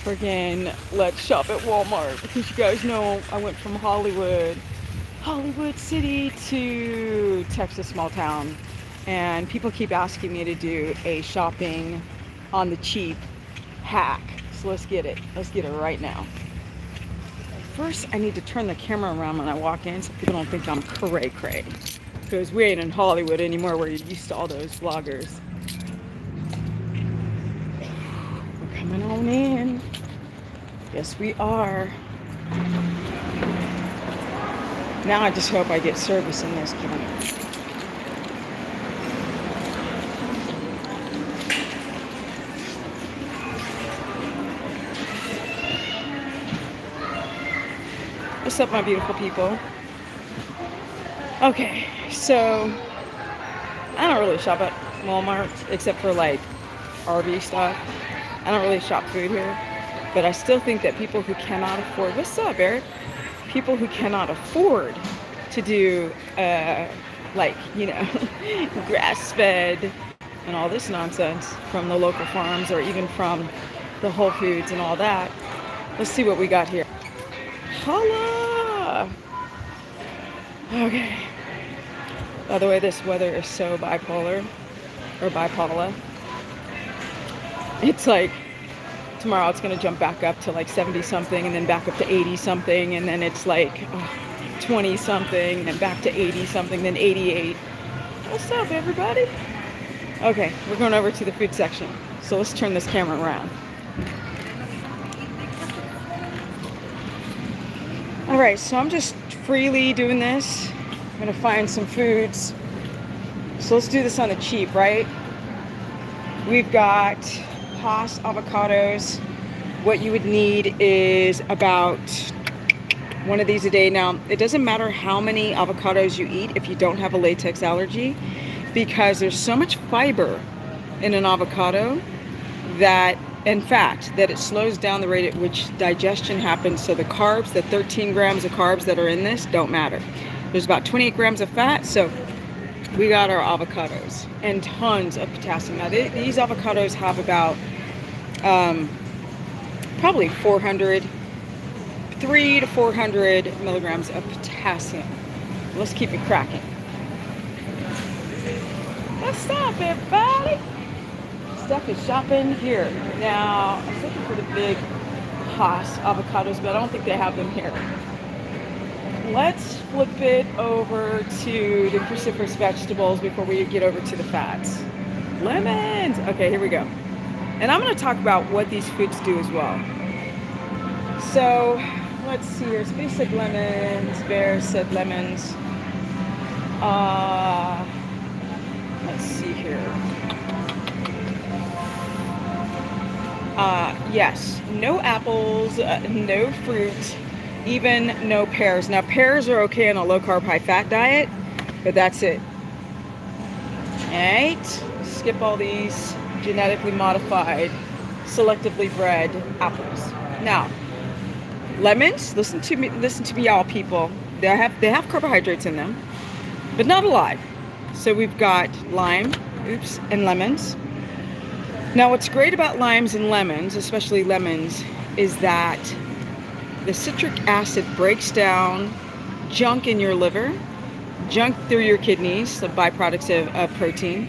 Friggin' let's shop at Walmart, because you guys know I went from Hollywood City to Texas small town, and people keep asking me to do a shopping on the cheap hack. So let's get it right now. First, I need to turn the camera around when I walk in so people don't think I'm cray-cray, because we ain't in Hollywood anymore where you're used to all those vloggers. We're coming on in. Yes, we are. Now I just hope I get service in this corner. What's up, my beautiful people? Okay, so I don't really shop at Walmart except for like RV stuff. I don't really shop food here, but I still think that people who cannot afford, what's up, Eric? People who cannot afford to do like, you know, grass-fed and all this nonsense from the local farms or even from the Whole Foods and all that. Let's see what we got here. Holla! Okay. By the way, this weather is so bipolar, or bipolar. It's like tomorrow it's going to jump back up to like 70 something and then back up to 80 something, and then it's like 20 something and back to 80 something, then 88. What's up, everybody? Okay, we're going over to the food section. So let's turn this camera around. All right, so I'm just freely doing this. I'm gonna find some foods. So let's do this on the cheap, right? We've got Hass avocados. What you would need is about one of these a day. Now, it doesn't matter how many avocados you eat if you don't have a latex allergy, because there's so much fiber in an avocado that, in fact, that it slows down the rate at which digestion happens. So the carbs, the 13 grams of carbs that are in this don't matter. There's about 28 grams of fat, so we got our avocados, and tons of potassium. Now, these avocados have about probably 300 to 400 milligrams of potassium. Let's keep it cracking. What's up, everybody? Stuff is shopping here. Now, I was looking for the big Hass avocados, but I don't think they have them here. Let's flip it over to the cruciferous vegetables before we get over to the fats. Lemons! Okay, here we go. And I'm going to talk about what these foods do as well. So, let's see here. Somebody said lemons. Bear said lemons. Let's see here. Yes, no apples, no fruit, even no pears. Now, pears are okay on a low-carb, high-fat diet, but that's it. All right, skip all these genetically modified, selectively bred apples. Now, lemons, listen to me, y'all people. They have carbohydrates in them, but not a lot. So we've got lime, and lemons. Now, what's great about limes and lemons, especially lemons, is that the citric acid breaks down junk in your liver, junk through your kidneys, the byproducts of protein,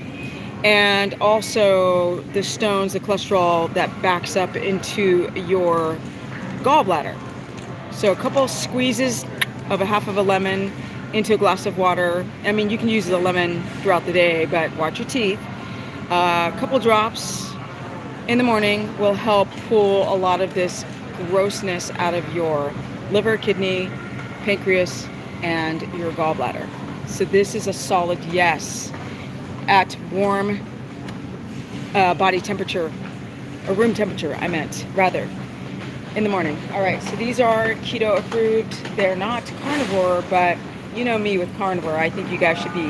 and also the stones, the cholesterol that backs up into your gallbladder. So a couple of squeezes of a half of a lemon into a glass of water. I mean, you can use the lemon throughout the day, but watch your teeth. A couple drops in the morning will help pull a lot of this grossness out of your liver, kidney, pancreas, and your gallbladder. So this is a solid yes at warm body temperature, or room temperature, I meant, rather, in the morning. All right, so these are keto approved. They're not carnivore, but you know me with carnivore. I think you guys should be,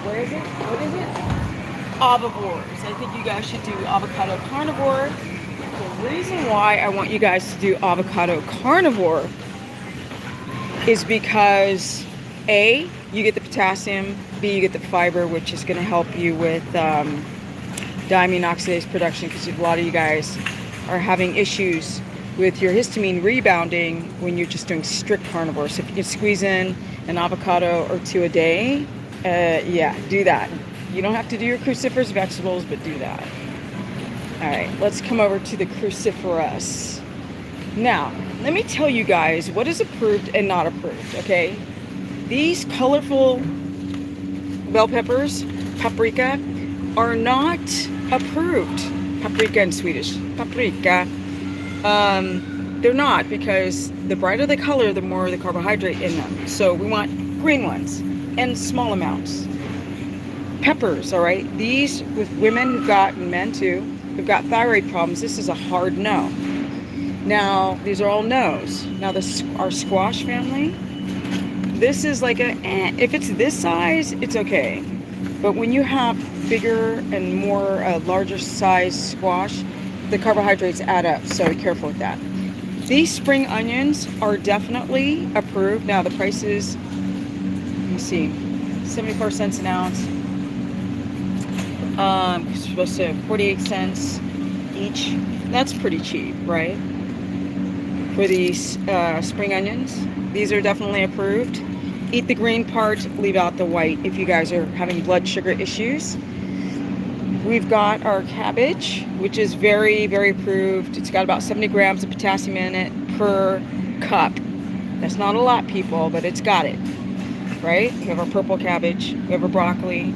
where is it? What is it? Avivores. I think you guys should do avocado carnivore. The reason why I want you guys to do avocado carnivore is because A, you get the potassium, B, you get the fiber, which is going to help you with diamine oxidase production, because a lot of you guys are having issues with your histamine rebounding when you're just doing strict carnivore. So if you can squeeze in an avocado or 2 a day, yeah, do that. You don't have to do your cruciferous vegetables, but do that. All right, let's come over to the cruciferous. Now, let me tell you guys what is approved and not approved, okay? These colorful bell peppers, paprika, are not approved. Paprika in Swedish, paprika. They're not, because the brighter the color, the more the carbohydrate in them. So we want green ones in small amounts. Peppers, all right? These, with women who've got, and men too, who've got thyroid problems, this is a hard no. Now, these are all no's. Now, our squash family, this is like if it's this size, it's okay. But when you have bigger and more larger size squash, the carbohydrates add up, so be careful with that. These spring onions are definitely approved. Now, the price is, let me see, 74 cents an ounce. It's supposed to 48 cents each. That's pretty cheap, right? For these spring onions. These are definitely approved. Eat the green part, leave out the white if you guys are having blood sugar issues. We've got our cabbage, which is very, very approved. It's got about 70 grams of potassium in it per cup. That's not a lot, people, but it's got it, right? We have our purple cabbage. We have our broccoli,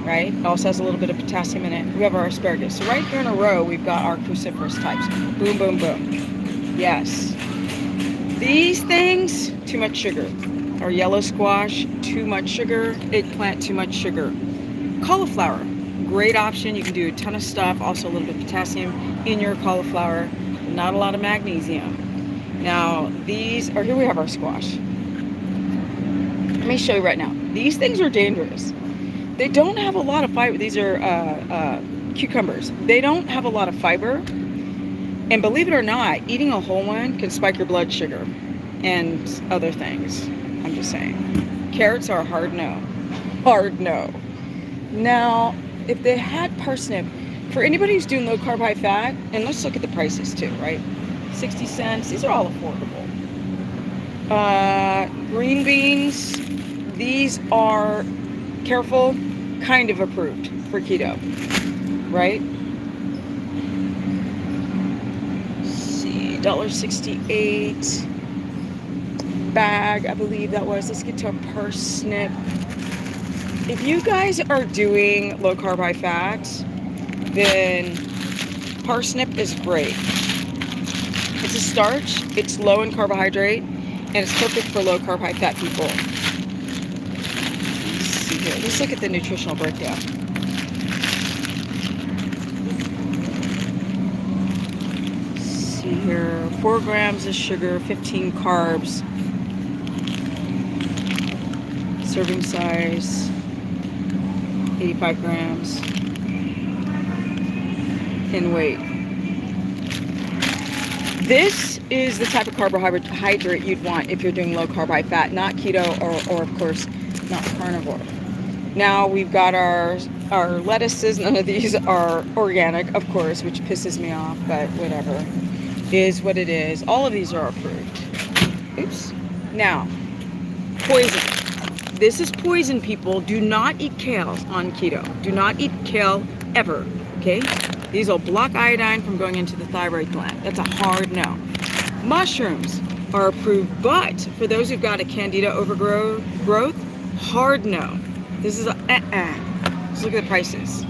right? It also has a little bit of potassium in it. We have our asparagus. So right here in a row, we've got our cruciferous types. Boom, boom, boom. Yes. These things, too much sugar. Our yellow squash, too much sugar. Eggplant, too much sugar. Cauliflower, great option. You can do a ton of stuff. Also a little bit of potassium in your cauliflower. Not a lot of magnesium. Now, these are, here we have our squash. Let me show you right now. These things are dangerous. They don't have a lot of fiber. These are cucumbers. They don't have a lot of fiber. And believe it or not, eating a whole one can spike your blood sugar and other things. I'm just saying. Carrots are a hard no. Hard no. Now, if they had parsnip, for anybody who's doing low carb, high fat, and let's look at the prices too, right? 60 cents. These are all affordable. Green beans. These are, careful, kind of approved for keto, right? Let's see, $1.68 bag, I believe that was. Let's get to a parsnip. If you guys are doing low carb, high fat, then parsnip is great. It's a starch, it's low in carbohydrate, and it's perfect for low carb, high fat people. Let's see here. Let's look at the nutritional breakdown. Let's see here. 4 grams of sugar, 15 carbs. Serving size, 85 grams. In weight. This is the type of carbohydrate you'd want if you're doing low carb, high fat, not keto or of course not carnivore. Now we've got our lettuces. None of these are organic, of course, which pisses me off, but whatever. Is what it is. All of these are approved. Oops. Now, poison. This is poison, people. Do not eat kale on keto. Do not eat kale ever, okay? These will block iodine from going into the thyroid gland. That's a hard no. Mushrooms are approved, but for those who've got a candida overgrowth, hard no. This is a Let's look at the prices.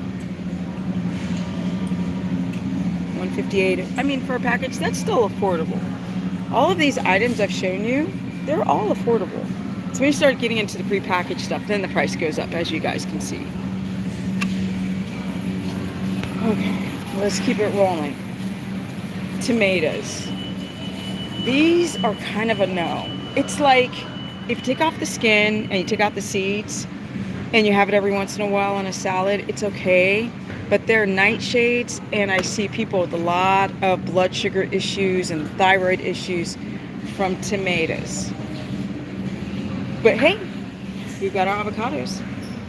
$1.58. I mean, for a package, that's still affordable. All of these items I've shown you, they're all affordable. So when you start getting into the prepackaged stuff, then the price goes up, as you guys can see. Okay, let's keep it rolling. Tomatoes. These are kind of a no. It's like, if you take off the skin and you take out the seeds, and you have it every once in a while on a salad, it's okay. But they're nightshades, and I see people with a lot of blood sugar issues and thyroid issues from tomatoes. But hey, we've got our avocados,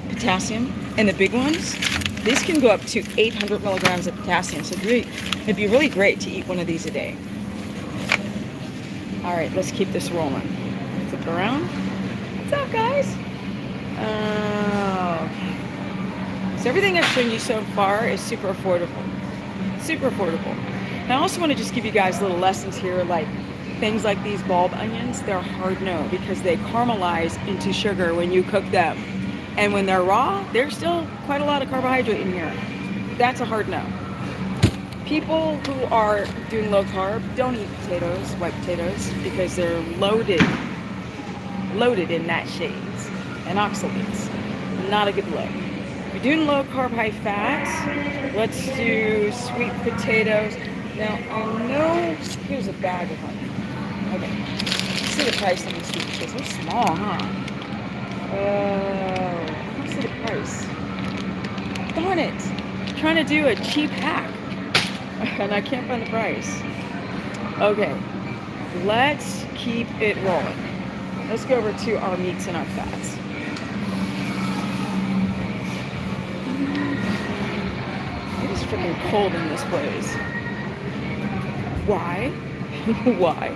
potassium, and the big ones, these can go up to 800 milligrams of potassium. So it'd be really great to eat one of these a day. All right, let's keep this rolling. Flip it around. What's up, guys? So everything I've shown you so far is super affordable. Super affordable. And I also want to just give you guys little lessons here, like things like these bulb onions. They're hard no because they caramelize into sugar when you cook them. And when they're raw, there's still quite a lot of carbohydrate in here. That's a hard no. People who are doing low carb don't eat potatoes, white potatoes, because they're loaded in nightshades and oxalates. Not a good look. If you're doing low carb, high fat, let's do sweet potatoes. Now, I know, here's a bag of them. Okay, let's see the price on these sweet potatoes. They're small, huh? Let's see the price. Darn it! I'm trying to do a cheap hack, and I can't find the price. Okay, let's keep it rolling. Let's go over to our meats and our fats. It is freaking cold in this place. Why? Why?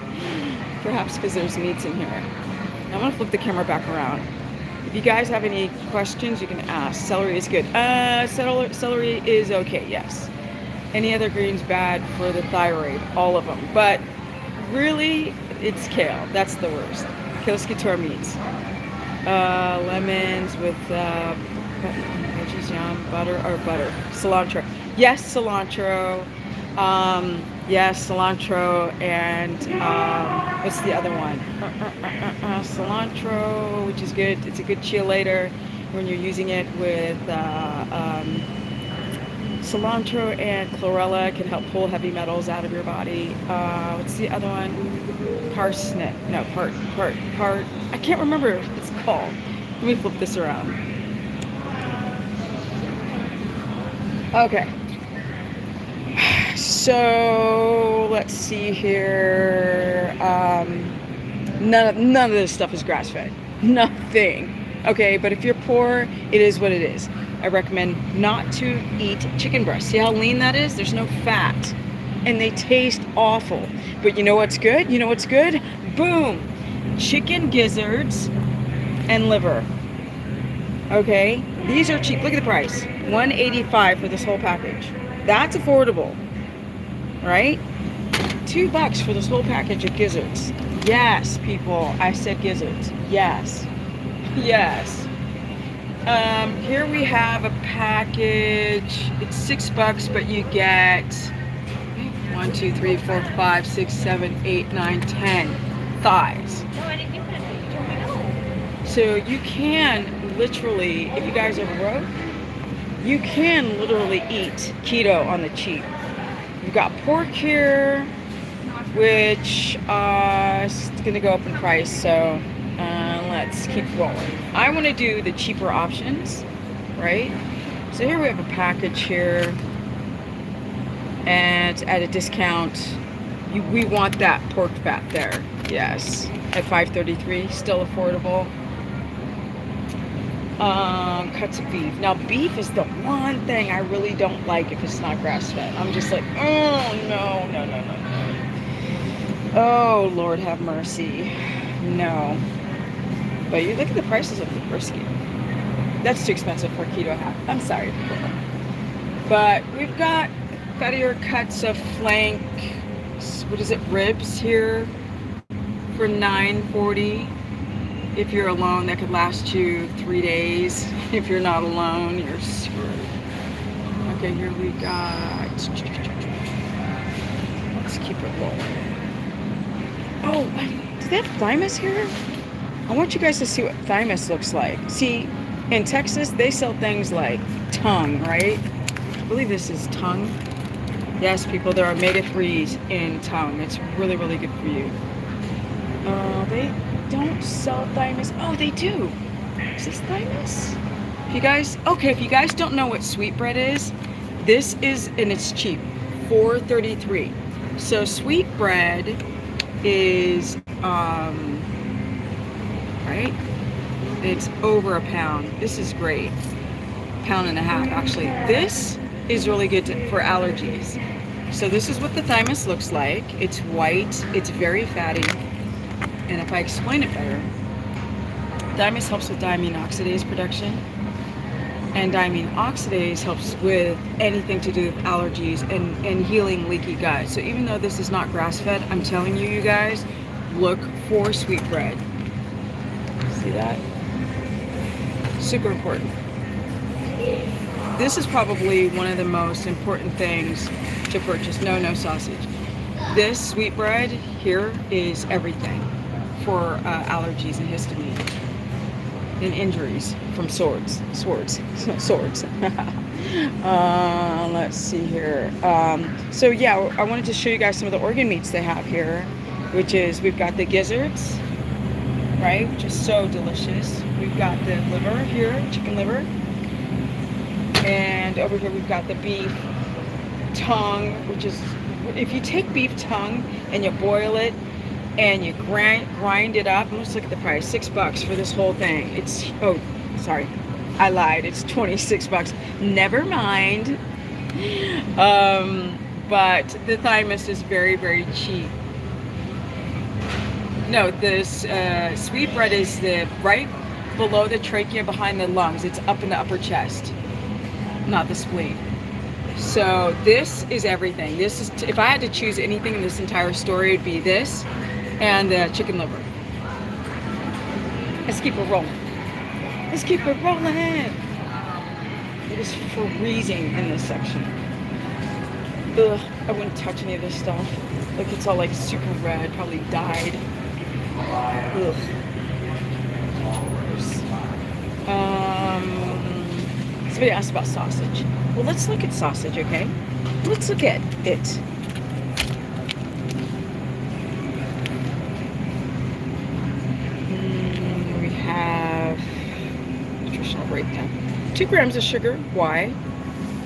Perhaps because there's meats in here. Now I'm going to flip the camera back around. If you guys have any questions, you can ask. Celery is good. Celery is okay, yes. Any other greens bad for the thyroid? All of them. But really, it's kale. That's the worst. Okay, let's get to our meats. Lemons with veggies, yum, butter. Cilantro. Yes, cilantro. Yes, cilantro, and what's the other one? Cilantro, which is good. It's a good chelator when you're using it with cilantro and chlorella. Can help pull heavy metals out of your body. What's the other one? Parsnip. No, part. I can't remember what it's called. Let me flip this around. Okay. So let's see here. None of this stuff is grass-fed. Nothing. Okay, but if you're poor, it is what it is. I recommend not to eat chicken breast. See how lean that is? There's no fat. And they taste awful. But you know what's good? You know what's good? Boom! Chicken gizzards and liver. Okay? These are cheap. Look at the price. $1.85 for this whole package. That's affordable. Right? $2 for this whole package of gizzards. Yes, people. I said gizzards. Yes. Yes. Here we have a package. It's $6, but you get 1, 2, 3, 4, 5, 6, 7, 8, 9, 10 thighs. So you can literally, if you guys are broke, you can literally eat keto on the cheap. We've got pork here, which is going to go up in price, so let's keep rolling. I want to do the cheaper options, right? So here we have a package here, and at a discount, we want that pork fat there. Yes, at $5.33, still affordable. Cuts of beef. Now, beef is the one thing I really don't like if it's not grass-fed. I'm just like, oh, no. Oh, Lord have mercy. No. But you look at the prices of the brisket. That's too expensive for a keto hack. I'm sorry, people. But we've got fattier cuts of flank, what is it, ribs here for $9.40. If you're alone, that could last you 3 days. If you're not alone, you're screwed. Okay, here we got. Let's keep it rolling. Oh, do they have thymus here? I want you guys to see what thymus looks like. See, in Texas, they sell things like tongue, right? I believe this is tongue. Yes, people, there are omega-3s in tongue. It's really, really good for you. They don't sell thymus. Oh, they do. Is this thymus? If you guys don't know what sweetbread is, this is, and it's cheap, $4.33. So sweetbread is, right? It's over a pound. This is great. Pound and a half, actually. This is really good for allergies. So this is what the thymus looks like. It's white. It's very fatty. And if I explain it better, thymus helps with diamine oxidase production, and diamine oxidase helps with anything to do with allergies and healing leaky gut. So even though this is not grass-fed, I'm telling you, you guys, look for sweetbread. See that? Super important. This is probably one of the most important things to purchase. No sausage. This sweetbread here is everything for allergies and histamine and injuries from swords. Let's see here. So yeah, I wanted to show you guys some of the organ meats they have here, which is, we've got the gizzards, right, which is so delicious. We've got the liver here, chicken liver. And over here we've got the beef tongue, which is, if you take beef tongue and you boil it and you grind it up, let's look at the price, $6 for this whole thing. It's, oh, sorry, I lied, it's $26. Never mind. But the thymus is very, very cheap. No, this sweetbread is the right below the trachea, behind the lungs. It's up in the upper chest, not the spleen. So this is everything. This is, if I had to choose anything in this entire story, it'd be this and the chicken liver. Let's keep it rolling. Let's keep it rolling. It is freezing in this section. Ugh, I wouldn't touch any of this stuff. Like, it's all like super red, probably dyed. Ugh. Somebody asked about sausage. Well, let's look at sausage, okay? Let's look at it. We have nutritional breakdown. 2 grams of sugar, why?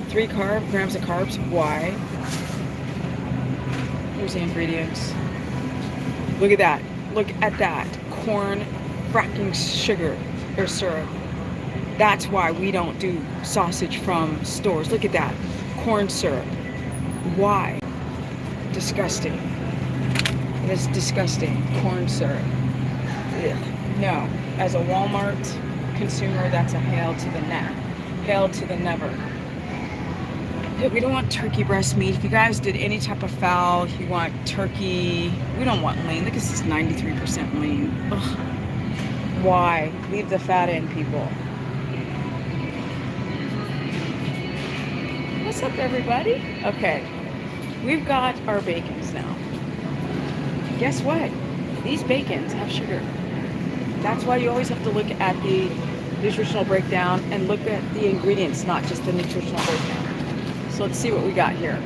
3 grams of carbs, why? Here's the ingredients. Look at that. Look at that. Corn fracking sugar or syrup. That's why we don't do sausage from stores. Look at that. Corn syrup. Why? Disgusting. That's disgusting. Corn syrup. Ugh. No. As a Walmart consumer, that's a hail to the neck. Hail to the never. We don't want turkey breast meat. If you guys did any type of fowl, you want turkey. We don't want lean. Look at this, 93% lean. Ugh. Why? Leave the fat in, people. What's up, everybody? Okay, we've got our bacons now. Guess what? These bacons have sugar. That's why you always have to look at the nutritional breakdown and look at the ingredients, not just the nutritional breakdown. So let's see what we got here.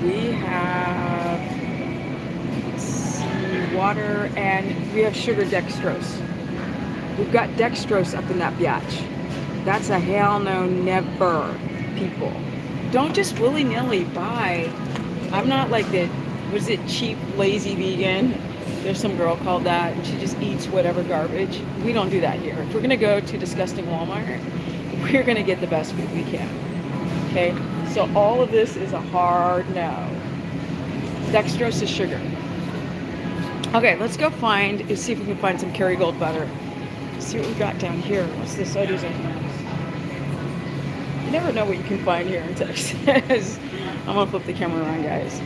We have, let's see, water, and we have sugar dextrose. We've got dextrose up in that biatch. That's a hell no, never, people. Don't just willy-nilly buy. I'm not like the, was it cheap, lazy vegan? There's some girl called that, and she just eats whatever garbage. We don't do that here. If we're gonna go to disgusting Walmart, we're gonna get the best food we can. Okay, so all of this is a hard no. Dextrose is sugar. Okay, let's go see if we can find some Kerrygold butter. See what we got down here. What's this? Oh, there's a, you never know what you can find here in Texas. I'm gonna flip the camera around, guys.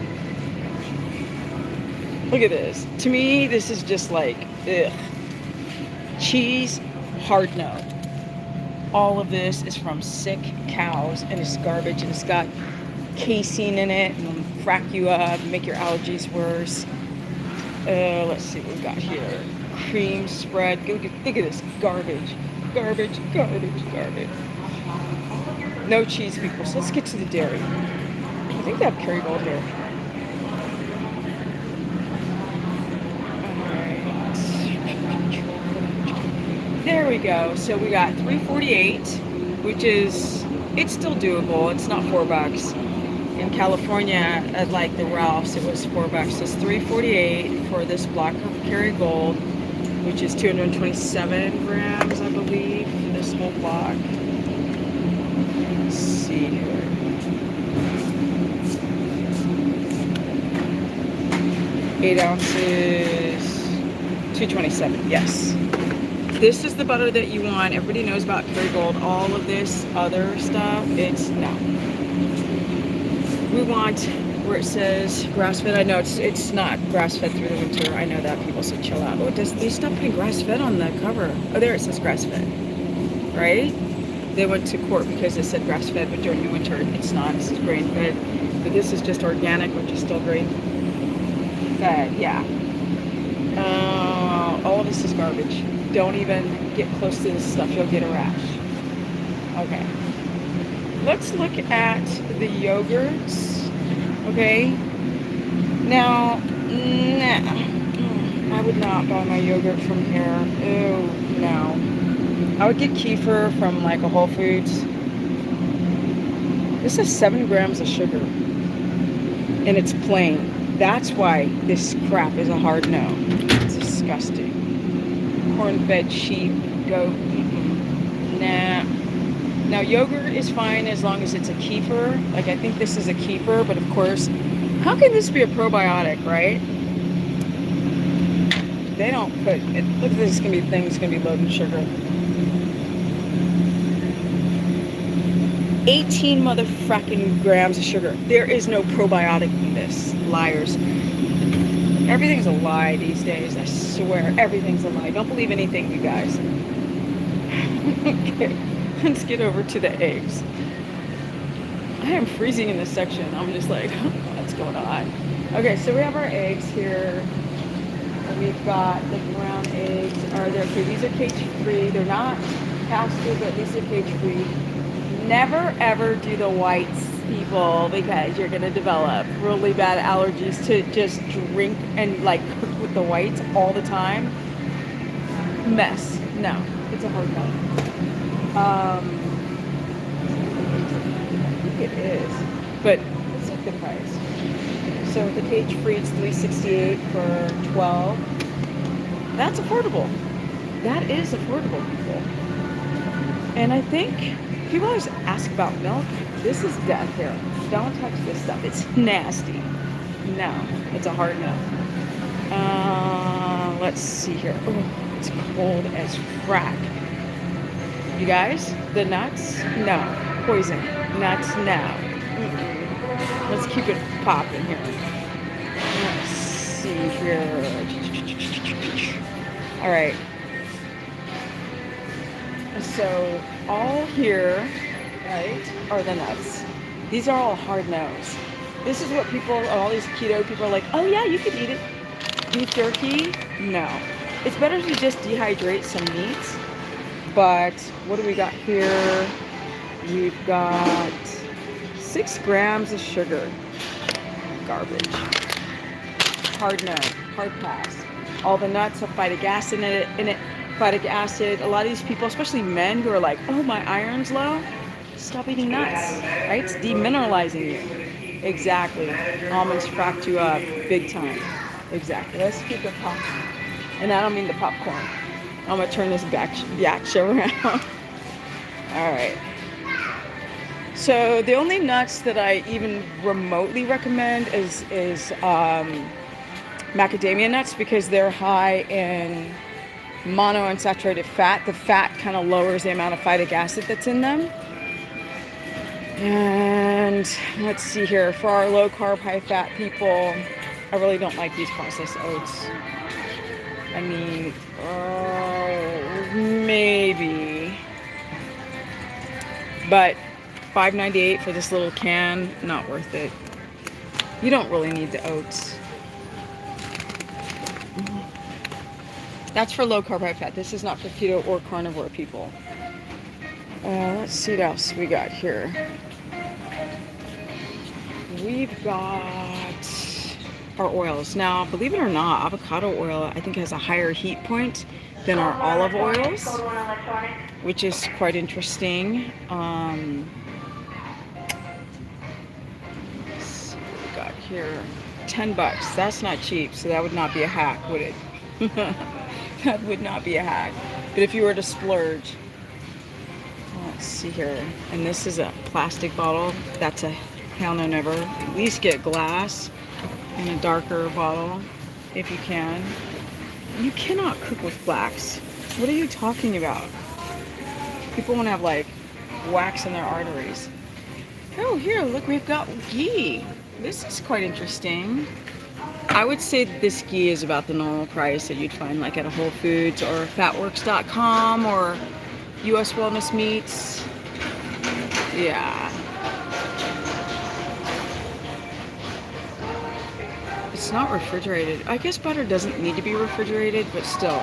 Look at this. To me, this is just like, ugh. Cheese, hard no. All of this is from sick cows, and it's garbage, and it's got casein in it, and it'll frack you up, make your allergies worse. Let's see what we got here. Cream spread. Look at this. Garbage. Garbage, garbage, garbage. No cheese, people. So let's get to the dairy. I think they have Kerrygold here. There we go. So we got $3.48, which is, it's still doable. It's not $4. In California, at like the Ralph's, it was $4. So it's $3.48 for this block of Kerrygold, which is 227 grams, I believe, for this whole block. Let's see here. Eight ounces. 227, yes. This is the butter that you want. Everybody knows about Kerrygold. All of this other stuff, it's no. We want where it says grass-fed. I know it's not grass-fed through the winter. I know that. People say chill out. Oh, they stopped putting grass-fed on the cover. Oh, there it says grass-fed. Right? They went to court because it said grass-fed, but during the winter it's not. This is grain-fed. But this is just organic, which is still grain-fed. Yeah. All of this is garbage. Don't even get close to this stuff. You'll get a rash. Okay. Let's look at the yogurts. Okay. Now, I would not buy my yogurt from here. Ew, no. I would get kefir from like a Whole Foods. This has 7 grams of sugar. And it's plain. That's why this crap is a hard no. It's disgusting. Corn-fed sheep, goat, nah. Now yogurt is fine as long as it's a kefir. Like I think this is a kefir, but of course, how can this be a probiotic, right? They don't put it. Look at this, thing's gonna be loaded in sugar. 18 motherfucking grams of sugar. There is no probiotic in this. Liars. Everything's a lie these days. I swear, everything's a lie. Don't believe anything, you guys. Okay, let's get over to the eggs. I am freezing in this section. I'm just like, what's going on? Okay, so we have our eggs here. And we've got the brown eggs. Okay, these are cage-free. They're not pastured, but these are cage-free. Never ever do the whites, people, because you're gonna develop really bad allergies to just drink and like cook with the whites all the time. Mess. No, it's a hard no. I think it is, but it's a good price. So the cage free, it's $3.68 for 12. That's affordable. That is affordable, people. And I think people always ask about milk. This is death here. Don't touch this stuff. It's nasty. No, it's a hard no. Let's see here. Oh, it's cold as frack. You guys, the nuts? No. Poison. Nuts? No. Let's keep it popping here. Let's see here. All right. So all here, right, are the nuts. These are all hard no's. This is what people, all these keto people are like, oh yeah, you could eat it. Beef jerky? No. It's better to just dehydrate some meats. But what do we got here? We've got 6 grams of sugar. Garbage. Hard no. Hard pass. All the nuts have phytic acid in it. Phytic acid. A lot of these people, especially men who are like, oh, my iron's low. Stop eating nuts. Right? It's demineralizing you. Exactly. Almonds fracked you up big time. Exactly. Let's keep it popping. And I don't mean the popcorn. I'm going to turn this back around. All right. So the only nuts that I even remotely recommend is macadamia nuts, because they're high in monounsaturated fat. The fat kind of lowers the amount of phytic acid that's in them. And let's see here. For our low carb, high fat people, I really don't like these processed oats. I mean, maybe. But $5.98 for this little can, not worth it. You don't really need the oats. That's for low carb, high fat. This is not for keto or carnivore people. Let's see what else we got here. We've got our oils. Now, believe it or not, avocado oil, I think, has a higher heat point than our olive oils, which is quite interesting. Let's see what we got here. $10. That's not cheap, so that would not be a hack, would it? That would not be a hack. But if you were to splurge, let's see here. And this is a plastic bottle. That's a hell no, never. At least get glass in a darker bottle if you can. You cannot cook with flax. What are you talking about? People want to have like wax in their arteries. Oh, here, look, we've got ghee. This is quite interesting. I would say that this ghee is about the normal price that you'd find like at a Whole Foods or fatworks.com or US Wellness Meats. Yeah. It's not refrigerated. I guess butter doesn't need to be refrigerated, but still.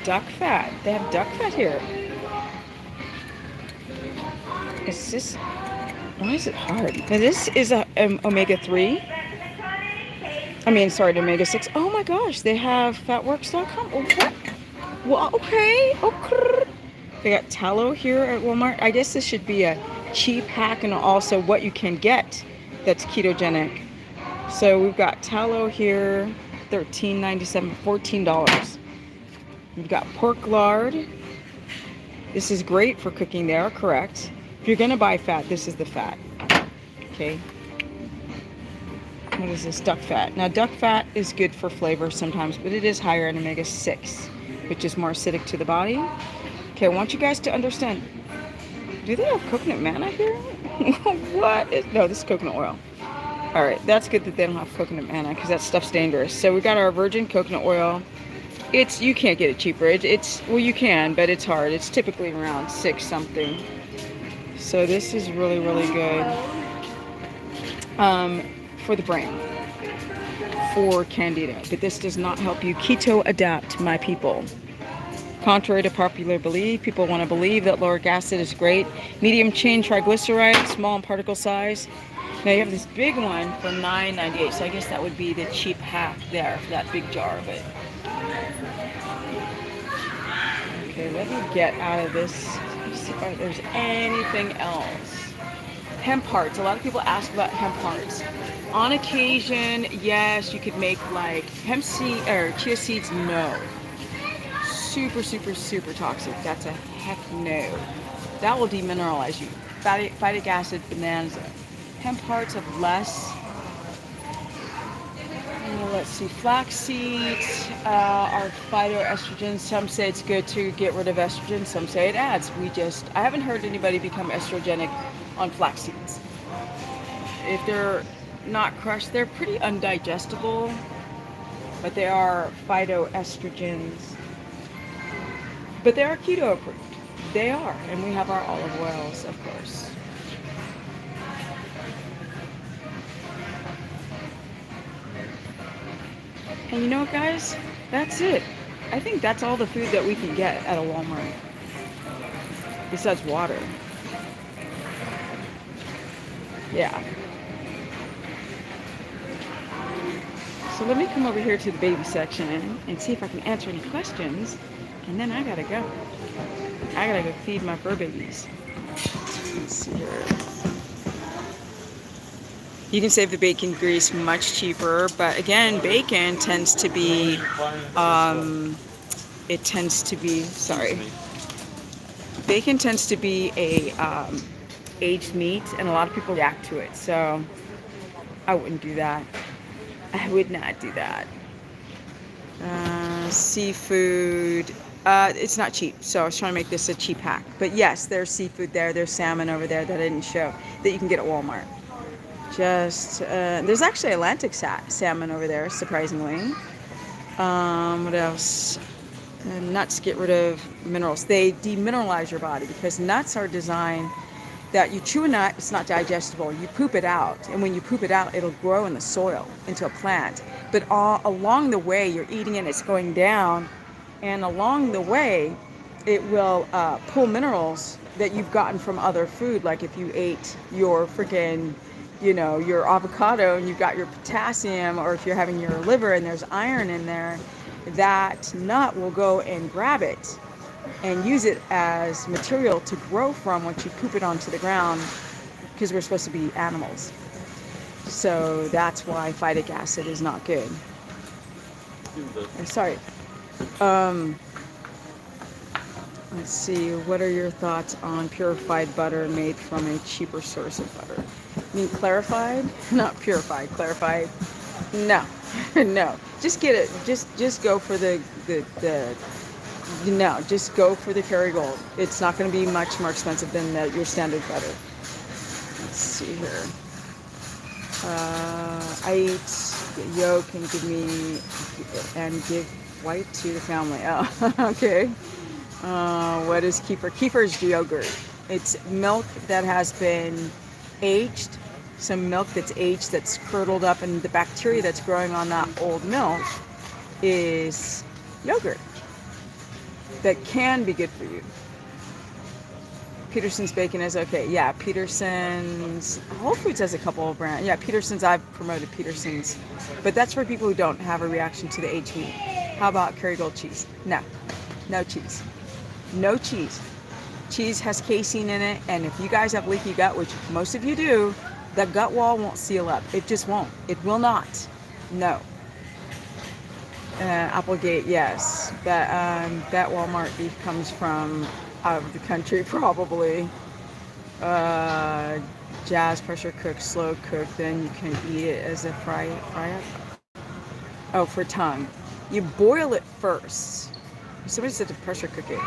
Duck fat. They have duck fat here. Is this... Why is it hard? Now this is a omega-3. I mean, sorry, omega-6. Oh my gosh, they have fatworks.com. Oh, what? Well, okay. Okay. They got tallow here at Walmart. I guess this should be a cheap hack and also what you can get that's ketogenic. So we've got tallow here, $13.97, $14. We've got pork lard. This is great for cooking. They are correct. If you're gonna buy fat, this is the fat. Okay. What is this? Duck fat. Now, duck fat is good for flavor sometimes, but it is higher in omega-6, which is more acidic to the body. Okay, I want you guys to understand. Do they have coconut manna here? What is... No, this is coconut oil. All right, that's good that they don't have coconut manna because that stuff's dangerous. So we got our virgin coconut oil. It's... You can't get it cheaper. It's... Well, you can, but it's hard. It's typically around $6 something. So this is really, really good. For the brain, for candida, but this does not help you keto adapt, my people. Contrary to popular belief, people want to believe that lauric acid is great. Medium chain triglycerides, small in particle size. Now you have this big one for $9.98, so I guess that would be the cheap hack there for that big jar of it. Okay, let me get out of this. Let's see if there's anything else. Hemp hearts. A lot of people ask about hemp hearts. On occasion, yes, you could make like hemp seed or chia seeds. No, super, super, super toxic. That's a heck no. That will demineralize you. Phytic acid, bananas. Hemp hearts have less. Let's see, flax seeds are phytoestrogens. Some say it's good to get rid of estrogen. Some say it adds. I haven't heard anybody become estrogenic on flax seeds. If they're not crushed, they're pretty undigestible, but they are phytoestrogens. But they are keto approved. They are, and we have our olive oils, of course. And you know what, guys? That's it. I think that's all the food that we can get at a Walmart. Besides water. Yeah. So let me come over here to the baby section and see if I can answer any questions. And then I gotta go. I gotta go feed my fur babies. Let's see here. You can save the bacon grease much cheaper, but again, bacon tends to be, bacon tends to be a aged meat, and a lot of people react to it, so I wouldn't do that. I would not do that. Seafood, it's not cheap, so I was trying to make this a cheap hack. But yes, there's seafood there, there's salmon over there that I didn't show, that you can get at Walmart. There's actually Atlantic salmon over there, surprisingly. What else? Nuts get rid of minerals. They demineralize your body because nuts are designed that you chew a nut, it's not digestible. You poop it out, and when you poop it out, it'll grow in the soil into a plant. But along the way, you're eating it, it's going down, and along the way, it will pull minerals that you've gotten from other food. Like if you ate your freaking, your avocado and you've got your potassium, or if you're having your liver and there's iron in there, that nut will go and grab it and use it as material to grow from once you poop it onto the ground, because we're supposed to be animals. So that's why phytic acid is not good. Sorry. Let's see, what are your thoughts on purified butter made from a cheaper source of butter? You mean clarified? Not purified, clarified? No. No, just get it. Just go for the no, just go for the Kerrygold. It's not going to be much more expensive than your standard butter. Let's see here. I eat yolk and give white to the family. Oh, okay. What is kefir? Kefir is yogurt. It's milk that has been aged. Some milk that's aged, that's curdled up, and the bacteria that's growing on that old milk is yogurt. That can be good for you. Peterson's bacon is okay. Yeah, Peterson's. Whole Foods has a couple of brands. Yeah, Peterson's. I've promoted Peterson's, but that's for people who don't have a reaction to the aged meat. How about Kerrygold cheese? No, no cheese. No cheese. Cheese has casein in it, and if you guys have leaky gut, which most of you do, the gut wall won't seal up. It just won't. It will not. No. Applegate, yes. That Walmart beef comes from out of the country, probably. Jazz pressure cook, slow cook, then you can eat it as a fry up. Oh, for tongue. You boil it first. Somebody said to pressure cook it.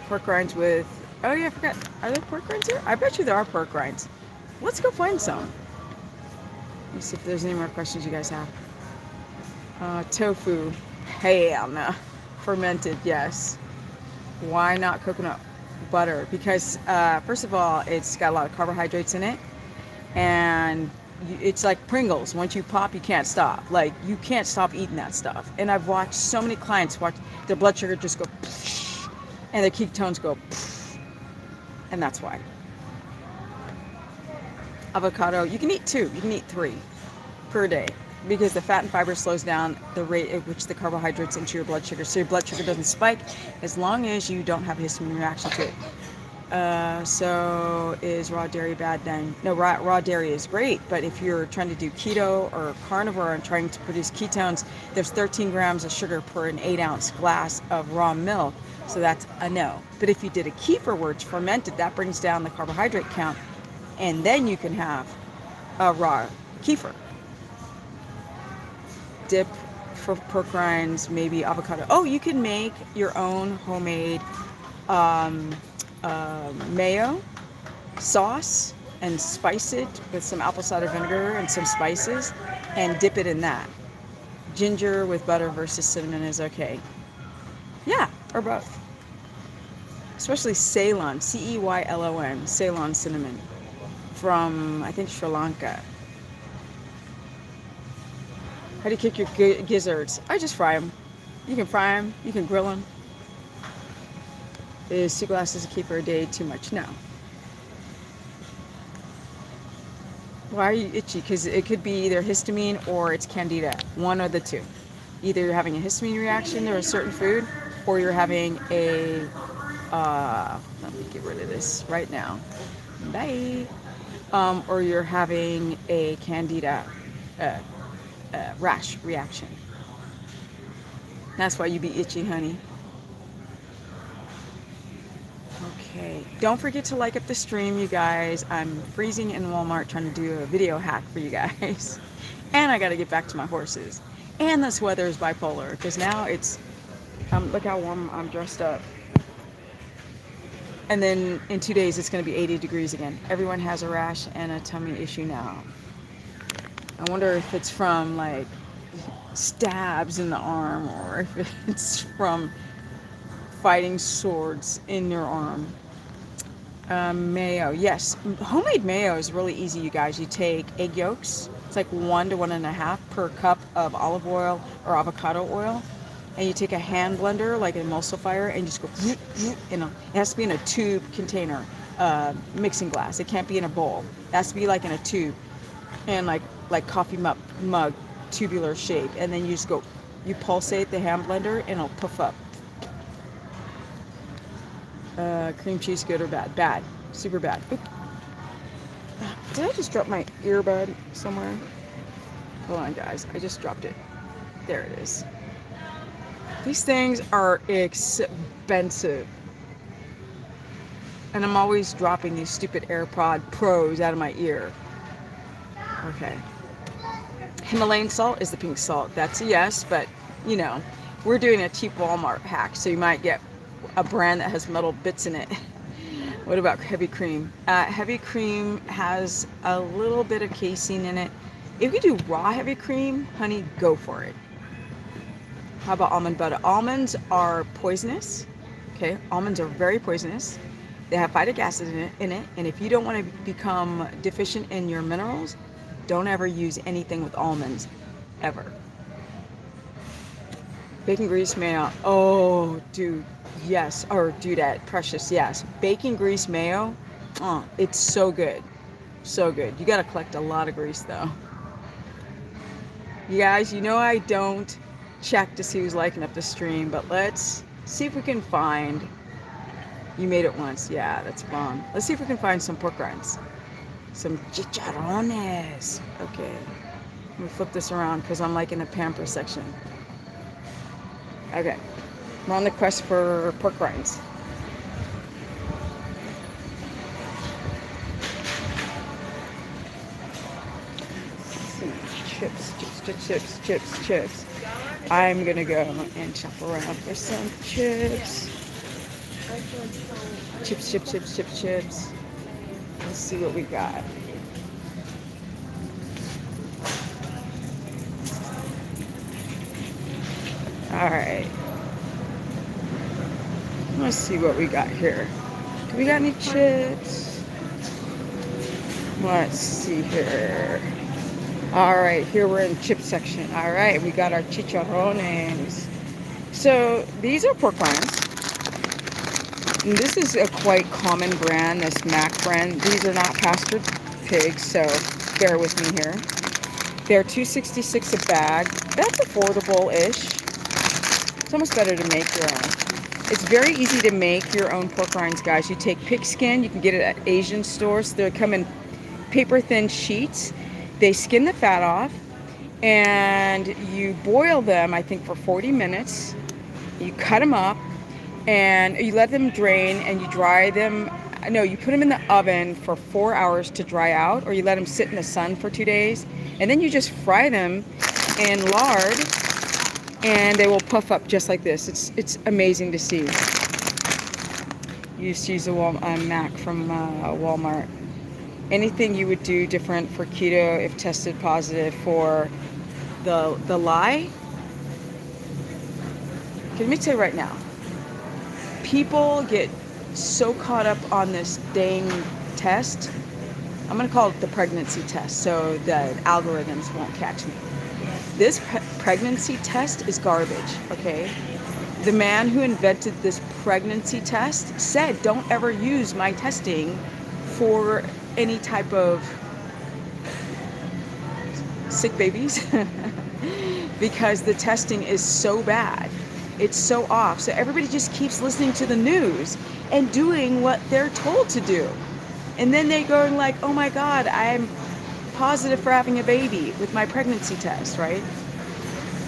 Pork rinds with... Oh yeah, I forgot. Are there pork rinds here? I bet you there are pork rinds. Let's go find some. Let me see if there's any more questions you guys have. Tofu. Ham. Fermented, yes. Why not coconut butter? Because, first of all, it's got a lot of carbohydrates in it. And it's like Pringles. Once you pop, you can't stop. Like, you can't stop eating that stuff. And I've watched so many clients watch their blood sugar just go... and their ketones go... and that's why. Avocado, you can eat 2, you can eat 3 per day, because the fat and fiber slows down the rate at which the carbohydrates into your blood sugar, so your blood sugar doesn't spike as long as you don't have a histamine reaction to it. So is raw dairy bad then? No, raw dairy is great, but if you're trying to do keto or carnivore and trying to produce ketones, there's 13 grams of sugar per an 8-ounce glass of raw milk, so that's a no. But if you did a kefir where it's fermented, that brings down the carbohydrate count, and then you can have a raw kefir. Dip for pork rinds, maybe avocado. Oh, you can make your own homemade mayo sauce and spice it with some apple cider vinegar and some spices and dip it in that. Ginger with butter versus cinnamon is okay. Yeah, or both. Especially Ceylon, Ceylon, Ceylon cinnamon from, I think, Sri Lanka. How do you cook your gizzards? I just fry them. You can fry them, you can grill them. Is 2 glasses of kefir a day too much? No. Why are you itchy? Because it could be either histamine or it's candida. One or the two. Either you're having a histamine reaction to a certain food, or you're having a... let me get rid of this right now. Bye. Or you're having a candida rash reaction. That's why you be itchy, honey. Okay, don't forget to like up the stream, you guys. I'm freezing in Walmart trying to do a video hack for you guys. And I got to get back to my horses. And this weather is bipolar, because now it's, look how warm I'm dressed up. And then in 2 days, it's going to be 80 degrees again. Everyone has a rash and a tummy issue now. I wonder if it's from, like, stabs in the arm, or if it's from fighting swords in your arm. Mayo, yes. Homemade mayo is really easy, you guys. You take egg yolks. It's like 1 to 1.5 per cup of olive oil or avocado oil. And you take a hand blender, like an emulsifier, and just go, it has to be in a tube container, mixing glass. It can't be in a bowl. It has to be like in a tube, and like coffee mug, tubular shape. And then you just go, you pulsate the hand blender, and it'll puff up. Cream cheese, good or bad? Bad. Super bad. Oop. Did I just drop my earbud somewhere? Hold on, guys. I just dropped it. There it is. These things are expensive. And I'm always dropping these stupid AirPod Pros out of my ear. Okay. Himalayan salt is the pink salt. That's a yes, but you know, we're doing a cheap Walmart hack, so you might get a brand that has metal bits in it. What about heavy cream? Heavy cream has a little bit of casein in it. If you do raw heavy cream, honey, go for it. How about almond butter? Almonds are poisonous. Okay, almonds are very poisonous. They have phytic acid in it, and if you don't want to become deficient in your minerals, don't ever use anything with almonds, ever. Bacon grease mayo. Oh, dude, yes. Or dudette, precious, yes. Bacon grease mayo. Oh, it's so good, so good. You got to collect a lot of grease though. You guys, you know I don't check to see who's liking up the stream, but let's see if we can find. You made it once. Yeah, that's bomb. Let's see if we can find some pork rinds. Some chicharrones. Okay. Let me flip this around because I'm like in the pamper section. Okay. We're on the quest for pork rinds. Chips. I'm gonna go and chop around for some chips. Chips. Let's see what we got. All right. Let's see what we got here. Do we got any chips? Let's see here. All right, here we're in chip section. All right, we got our chicharrones. So these are pork rinds. And this is a quite common brand, this Mac brand. These are not pastured pigs, so bear with me here. They're $2.66 a bag. That's affordable-ish. It's almost better to make your own. It's very easy to make your own pork rinds, guys. You take pig skin. You can get it at Asian stores. They come in paper-thin sheets. They skin the fat off, and you boil them, I think, for 40 minutes. You cut them up, and you let them drain, and you dry them. No, you put them in the oven for 4 hours to dry out, or you let them sit in the sun for 2 days, and then you just fry them in lard, and they will puff up just like this. It's amazing to see. You just use a Mac from Walmart. Anything you would do different for keto if tested positive for the lye? Let me tell you right now, people get so caught up on this dang test. I'm going to call it the pregnancy test so the algorithms won't catch me. This pregnancy test is garbage, okay? The man who invented this pregnancy test said, don't ever use my testing for any type of sick babies because the testing is so bad. It's so off. So everybody just keeps listening to the news and doing what they're told to do. And then they go like, oh my God, I'm positive for having a baby with my pregnancy test, right?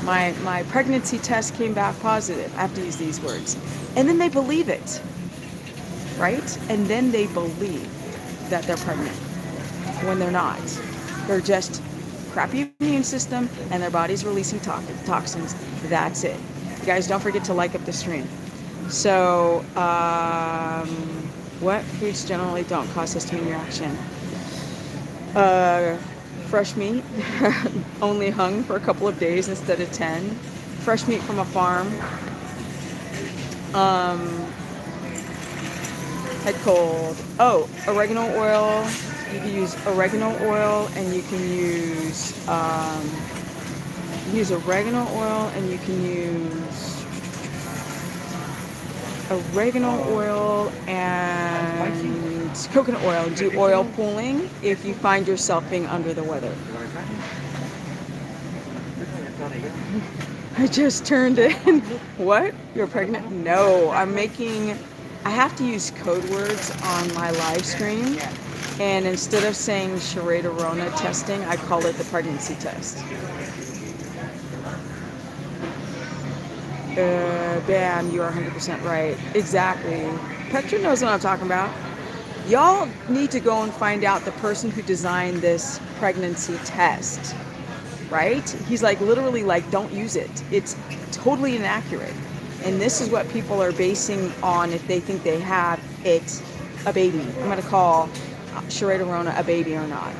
My pregnancy test came back positive. I have to use these words. And then they believe it, right? And then they believe that they're pregnant when they're not. They're just crappy immune system and their body's releasing toxins. That's it. You guys don't forget to like up the stream. So what foods generally don't cause histamine reaction? Fresh meat, only hung for a couple of days instead of 10. Fresh meat from a farm. Head cold. Oh, oregano oil. You can use oregano oil, and you can use oregano oil, and you can use oregano oil and coconut oil. Do oil pulling if you find yourself being under the weather. I just turned in. What? You're pregnant? No, I have to use code words on my live stream, and instead of saying Charade-Arona testing, I call it the pregnancy test. Bam, you are 100% right. Exactly. Petra knows what I'm talking about. Y'all need to go and find out the person who designed this pregnancy test. right? He's like, literally, like, don't use it. It's totally inaccurate. And this is what people are basing on if they think they have it, a baby. I'm going to call Sheree Rona a baby or not.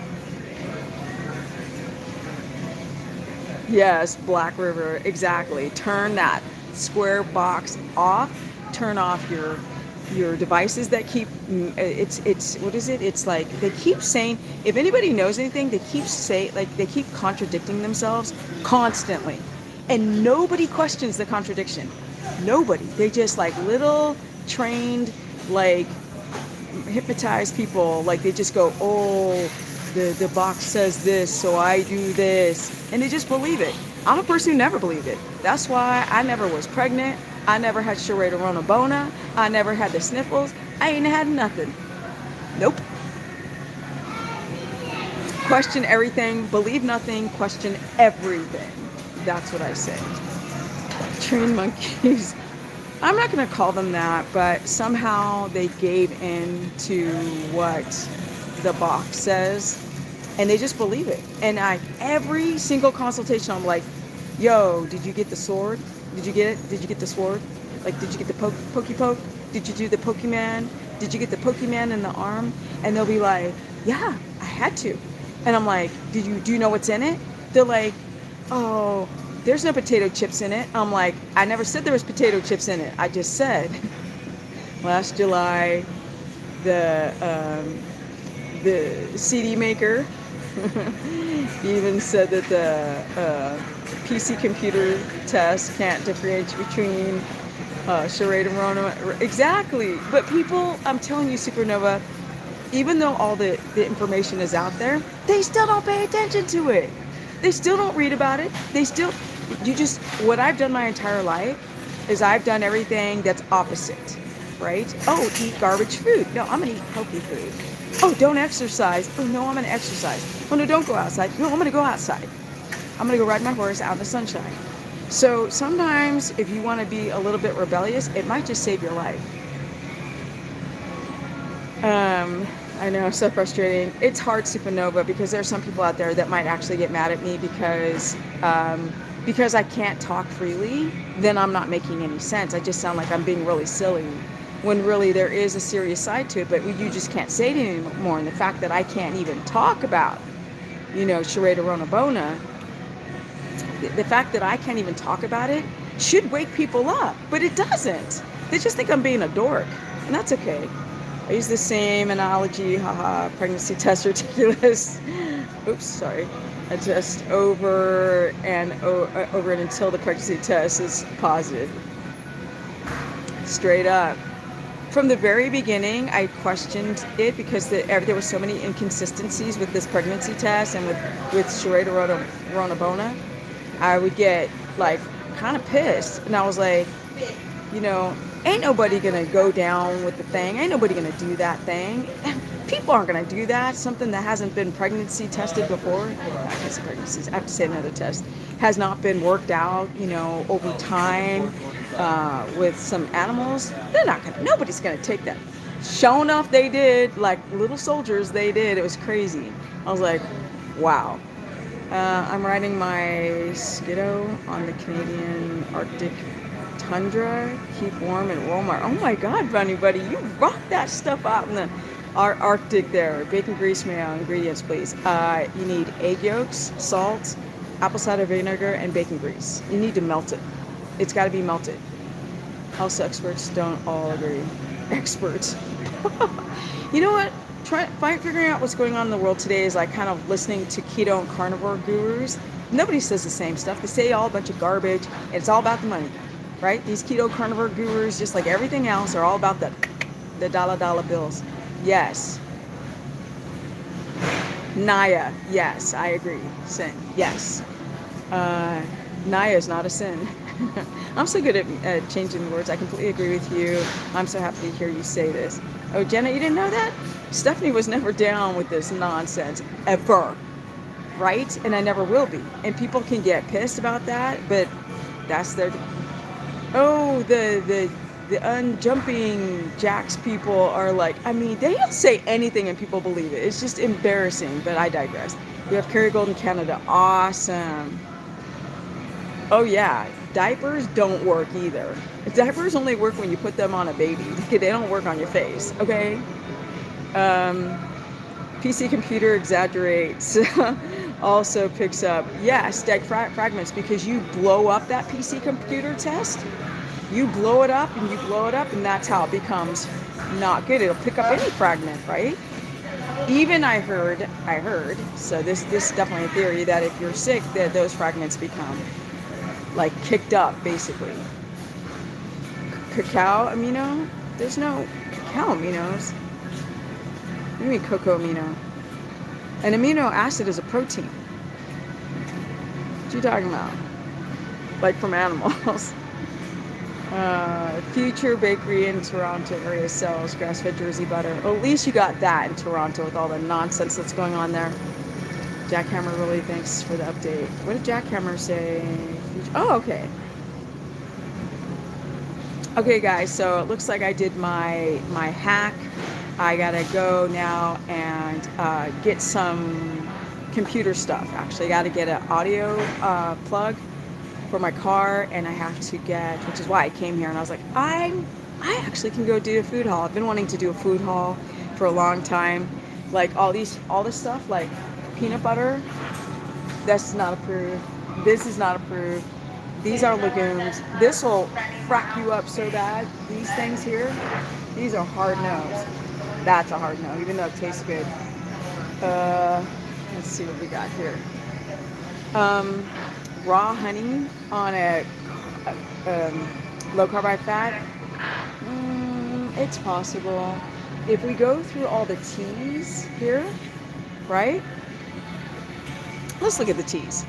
Yes, Black River, exactly. Turn that square box off. Turn off your devices that keep it's what is it? It's like they keep saying, if anybody knows anything, they keep contradicting themselves constantly. And nobody questions the contradiction. Nobody. They just like little trained, like hypnotized people, like they just go, oh, the box says this, so I do this, and they just believe it. I'm a person who never believed it. That's why I never was pregnant. I never had Sheree Rona Bona. I never had the sniffles. I ain't had nothing. Nope. Question everything, believe nothing, question everything. That's what I say. Trained monkeys. I'm not going to call them that, but somehow they gave in to what the box says, and they just believe it. And every single consultation, I'm like, yo, did you get the sword? Did you get it? Did you get the sword? Like, did you get the pokey poke? Did you do the Pokemon? Did you get the Pokemon in the arm? And they'll be like, yeah, I had to. And I'm like, do you know what's in it? They're like, oh, there's no potato chips in it. I'm like, I never said there was potato chips in it. I just said last July, the CD maker even said that the PC computer test can't differentiate between Sheree and Rona. Exactly. But people, I'm telling you, Supernova, even though all the information is out there, they still don't pay attention to it. They still don't read about it. What I've done my entire life is I've done everything that's opposite, right? Oh, eat garbage food. No, I'm going to eat healthy food. Oh, don't exercise. Oh, no, I'm going to exercise. Oh, no, don't go outside. No, I'm going to go outside. I'm going to go ride my horse out in the sunshine. So sometimes if you want to be a little bit rebellious, it might just save your life. I know, so frustrating. It's hard, Supernova, because there are some people out there that might actually get mad at me because I can't talk freely. Then I'm not making any sense. I just sound like I'm being really silly, when really there is a serious side to it, but you just can't say it anymore. And the fact that I can't even talk about, Sheree Rona Bona, the fact that I can't even talk about it should wake people up, but it doesn't. They just think I'm being a dork, and that's okay. I use the same analogy, pregnancy test ridiculous. Oops, sorry. I test over and until the pregnancy test is positive. Straight up. From the very beginning, I questioned it because there were so many inconsistencies with this pregnancy test and with Sheree Rona Bona. I would get like kind of pissed, and I was like, ain't nobody gonna go down with the thing. Ain't nobody gonna do that thing. People aren't gonna do that. Something that hasn't been pregnancy tested before. I guess pregnancies. I have to say another test has not been worked out. Over time with some animals. Nobody's gonna take that. Sure enough, they did. Like little soldiers, they did. It was crazy. I was like, wow. I'm riding my Skidoo on the Canadian Arctic tundra. Keep warm and Walmart. Oh my God, Bunny Buddy, you rock that stuff out in the Arctic there. Bacon grease, mayo, ingredients, please. You need egg yolks, salt, apple cider vinegar, and bacon grease. You need to melt it. It's got to be melted. Health experts don't all agree. Experts. You know what? Figuring out what's going on in the world today is like kind of listening to keto and carnivore gurus. Nobody says the same stuff. They say all a bunch of garbage, and it's all about the money, right? These keto carnivore gurus, just like everything else, are all about the dollar bills. Yes. Naya, yes, I agree. Sin, yes. Naya is not a sin. I'm so good at changing words. I completely agree with you. I'm so happy to hear you say this. Oh, Jenna, you didn't know that? Stephanie was never down with this nonsense, ever. Right? And I never will be. And people can get pissed about that, but that's their... Oh, the unjumping jacks people are like, they'll say anything and people believe it. It's just embarrassing, but I digress. We have Kerrygold in Canada. Awesome. Oh yeah, diapers don't work either. Diapers only work when you put them on a baby. They don't work on your face, okay? Um, PC computer exaggerates. Also picks up, yeah, stack fragments, because you blow up that PC computer test. You blow it up and you blow it up, and that's how it becomes not good. It'll pick up any fragment, right? Even I heard, so this is definitely a theory, that if you're sick, that those fragments become like kicked up, basically. Cacao amino? There's no cacao aminos. What do you mean cocoa amino? An amino acid is a protein. What are you talking about? Like from animals. Future bakery in Toronto area sells grass-fed Jersey butter. Well, at least you got that in Toronto with all the nonsense that's going on there. Jackhammer really thanks for the update. What did Jackhammer say? Oh, okay. Okay, guys, so it looks like I did my hack. I gotta go now and get some computer stuff. Actually, I gotta get an audio plug for my car, and I have to get, which is why I came here, and I was like, I actually can go do a food haul. I've been wanting to do a food haul for a long time. Like all this stuff, like peanut butter, that's not approved. This is not approved. These are legumes. This will frack you up so bad. These things here, these are hard nose. That's a hard no, even though it tastes good. Let's see what we got here. Raw honey on a low carb high fat. It's possible. If we go through all the teas here, right? Let's look at the teas.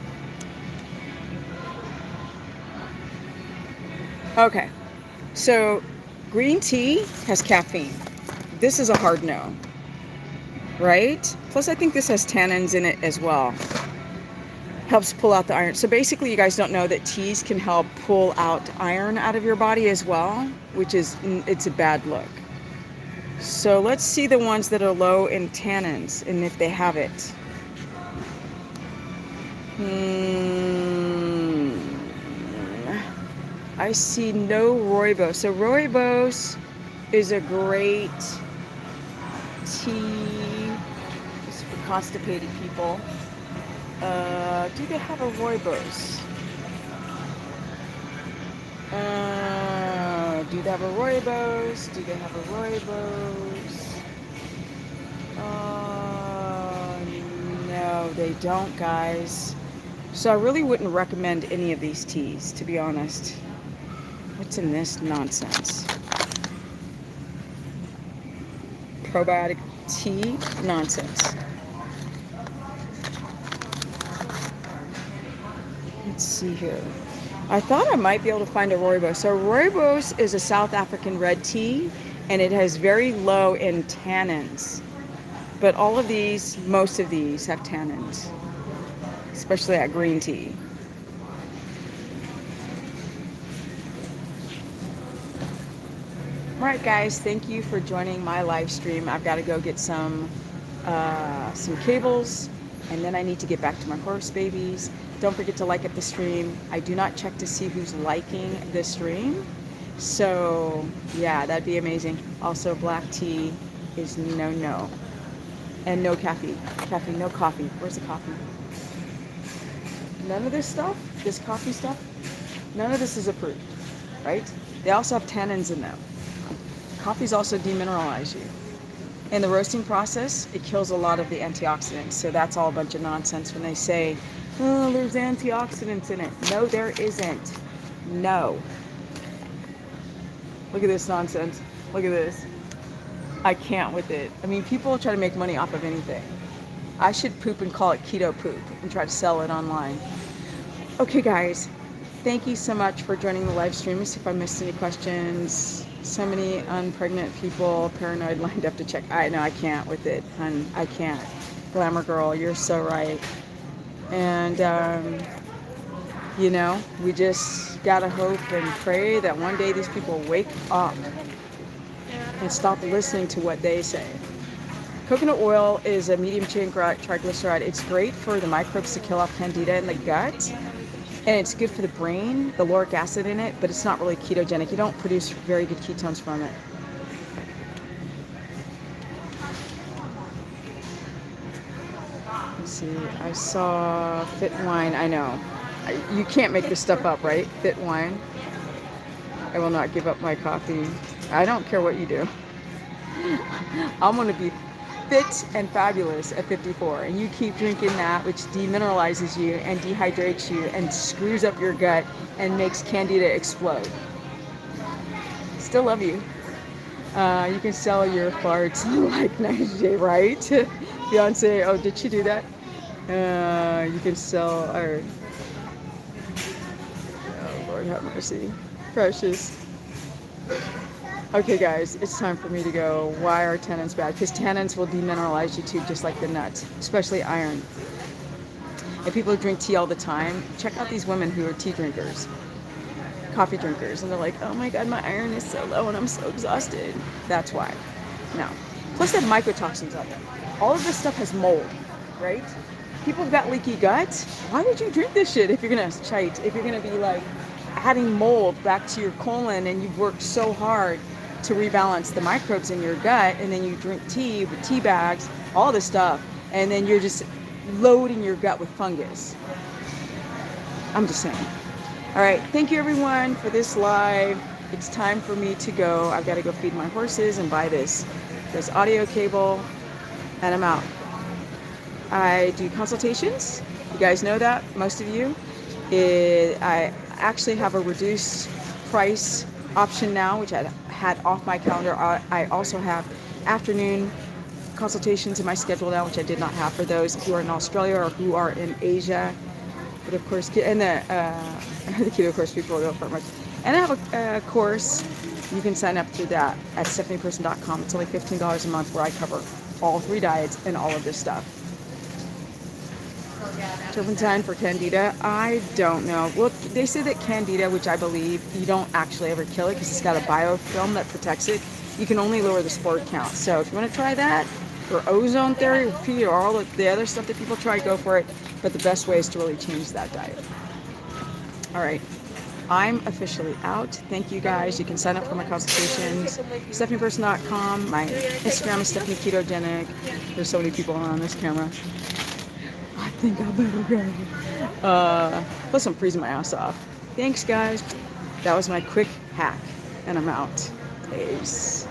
Okay, so green tea has caffeine. This is a hard no, right? Plus I think this has tannins in it as well. Helps pull out the iron. So basically, you guys don't know that teas can help pull out iron out of your body as well, which is, it's a bad look. So let's see the ones that are low in tannins and if they have it. I see no rooibos. So rooibos is a great tea just for constipated people. Do they have a rooibos? Do they have a rooibos? Do they have a rooibos? No, they don't, guys. So I really wouldn't recommend any of these teas, to be honest. What's in this nonsense? Probiotic tea nonsense. Let's see here. I thought I might be able to find a rooibos. So rooibos is a South African red tea, and it has very low in tannins. But all of these, most of these have tannins, especially that green tea. All right, guys, thank you for joining my live stream. I've got to go get some cables, and then I need to get back to my horse babies. Don't forget to like up the stream. I do not check to see who's liking the stream. So yeah, that'd be amazing. Also, black tea is no. And no caffeine. No coffee. Where's the coffee? None of this stuff, this coffee stuff, none of this is approved, right? They also have tannins in them. Coffees also demineralize you. In the roasting process, it kills a lot of the antioxidants. So that's all a bunch of nonsense when they say, oh, there's antioxidants in it. No, there isn't. No. Look at this nonsense. Look at this. I can't with it. I mean, people try to make money off of anything. I should poop and call it keto poop and try to sell it online. Okay, guys. Thank you so much for joining the live stream. Let's see if I missed any questions. So many unpregnant people, paranoid, lined up to check. I know I can't with it, hun. I can't. Glamour girl, you're so right. And, you know, we just gotta hope and pray that one day these people wake up and stop listening to what they say. Coconut oil is a medium chain triglyceride. It's great for the microbes to kill off candida in the gut. And it's good for the brain, the lauric acid in it, but it's not really ketogenic. You don't produce very good ketones from it. Let's see, I saw Fit Wine. I know. You can't make this stuff up, right? Fit Wine. I will not give up my coffee. I don't care what you do. I'm going to be fit and fabulous at 54, and you keep drinking that, which demineralizes you and dehydrates you and screws up your gut and makes candida explode. Still love you. You can sell your farts like 90 Day, right? Beyonce, oh, did she do that? You can sell, or, oh Lord have mercy, precious. Okay guys, it's time for me to go. Why are tannins bad? Because tannins will demineralize you too, just like the nuts, especially iron. If people who drink tea all the time, check out these women who are tea drinkers, coffee drinkers, and they're like, oh my God, my iron is so low and I'm so exhausted. That's why. No. Plus they have mycotoxins on them. All of this stuff has mold, right? People have got leaky gut. Why would you drink this shit if you're gonna shite, if you're gonna be like adding mold back to your colon and you've worked so hard to rebalance the microbes in your gut, and then you drink tea with tea bags, all this stuff, and then you're just loading your gut with fungus. I'm just saying. All right, thank you everyone for this live. It's time for me to go. I've got to go feed my horses and buy this audio cable, and I'm out. I do consultations. You guys know that, most of you. I actually have a reduced price option now, which I had off my calendar. I also have afternoon consultations in my schedule now, which I did not have for those who are in Australia or who are in Asia. But of course, and the keto course people go for much. And I have a course. You can sign up through that at stephanieperson.com. It's only $15 a month, where I cover all 3 diets and all of this stuff. Turpentine for candida, I don't know. Well, they say that candida, which I believe, you don't actually ever kill it because it's got a biofilm that protects it. You can only lower the spore count. So if you want to try that, or ozone therapy, or all of the other stuff that people try, go for it. But the best way is to really change that diet. All right, I'm officially out. Thank you guys. You can sign up for my consultations. stephanieperson.com. My Instagram is Stephanie Ketogenic. There's so many people on this camera. I think I better go. Plus I'm freezing my ass off. Thanks guys. That was my quick hack, and I'm out. Peace.